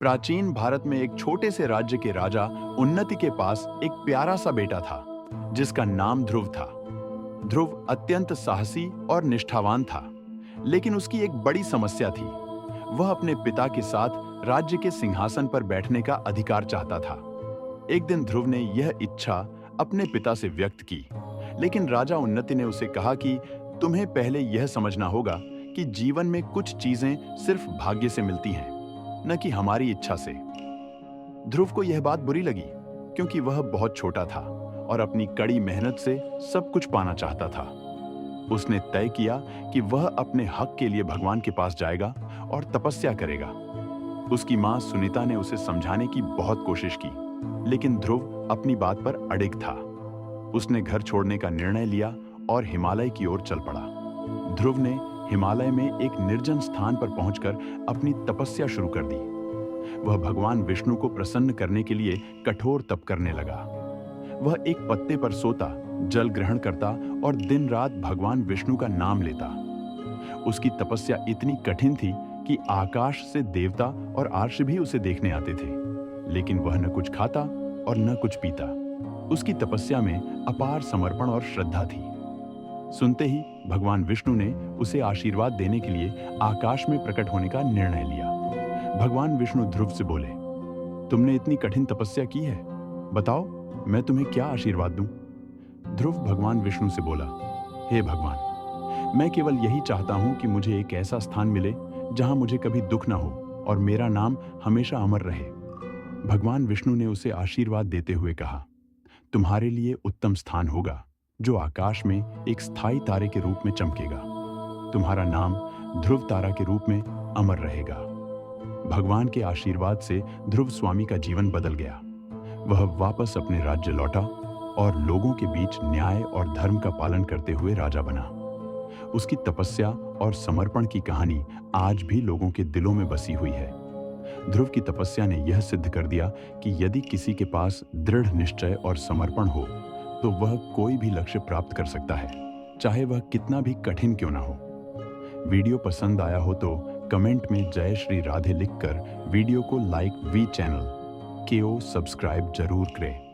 प्राचीन भारत में एक छोटे से राज्य के राजा उन्नति के पास एक प्यारा सा बेटा था जिसका नाम ध्रुव था। ध्रुव अत्यंत साहसी और निष्ठावान था, लेकिन उसकी एक बड़ी समस्या थी। वह अपने पिता के साथ राज्य के सिंहासन पर बैठने का अधिकार चाहता था। एक दिन ध्रुव ने यह इच्छा अपने पिता से व्यक्त की, लेकिन राजा उन्नति ने उसे कहा कि तुम्हें पहले यह समझना होगा कि जीवन में कुछ चीजें सिर्फ भाग्य से मिलती हैं, न कि हमारी इच्छा से। ध्रुव को यह बात बुरी लगी, क्योंकि वह बहुत छोटा था और अपनी कड़ी मेहनत से सब कुछ पाना चाहता था। उसने तय किया कि वह अपने हक के लिए भगवान के पास जाएगा और तपस्या करेगा। उसकी मां सुनीता ने उसे समझाने की बहुत कोशिश की, लेकिन ध्रुव अपनी बात पर अडिग था। उसने घर छोड़ने का निर्णय लिया और हिमालय की ओर चल पड़ा। ध्रुव ने हिमालय में एक निर्जन स्थान पर पहुंचकर अपनी तपस्या शुरू कर दी। वह भगवान विष्णु को प्रसन्न करने के लिए कठोर तप करने लगा। वह एक पत्ते पर सोता, जल ग्रहण करता और दिन रात भगवान विष्णु का नाम लेता। उसकी तपस्या इतनी कठिन थी कि आकाश से देवता और अर्श भी उसे देखने आते थे, लेकिन वह न कुछ खाता और न कुछ पीता। उसकी तपस्या में अपार समर्पण और श्रद्धा थी। सुनते ही भगवान विष्णु ने उसे आशीर्वाद देने के लिए आकाश में प्रकट होने का निर्णय लिया। भगवान विष्णु ध्रुव से बोले, तुमने इतनी कठिन तपस्या की है, बताओ मैं तुम्हें क्या आशीर्वाद दूं? ध्रुव भगवान विष्णु से बोला, हे भगवान, मैं केवल यही चाहता हूं कि मुझे एक ऐसा स्थान मिले जहां मुझे कभी दुख ना हो और मेरा नाम हमेशा अमर रहे। भगवान विष्णु ने उसे आशीर्वाद देते हुए कहा, तुम्हारे लिए उत्तम स्थान होगा जो आकाश में एक स्थायी तारे के रूप में चमकेगा। तुम्हारा नाम ध्रुव तारा के रूप में अमर रहेगा। भगवान के आशीर्वाद से ध्रुव स्वामी का जीवन बदल गया। वह वापस अपने राज्य लौटा और लोगों के बीच न्याय और धर्म का पालन करते हुए राजा बना। उसकी तपस्या और समर्पण की कहानी आज भी लोगों के दिलों में बसी हुई है। ध्रुव की तपस्या ने यह सिद्ध कर दिया कि यदि किसी के पास दृढ़ निश्चय और समर्पण हो तो वह कोई भी लक्ष्य प्राप्त कर सकता है, चाहे वह कितना भी कठिन क्यों ना हो। वीडियो पसंद आया हो तो कमेंट में जय श्री राधे लिखकर वीडियो को लाइक वी चैनल को सब्सक्राइब जरूर करें।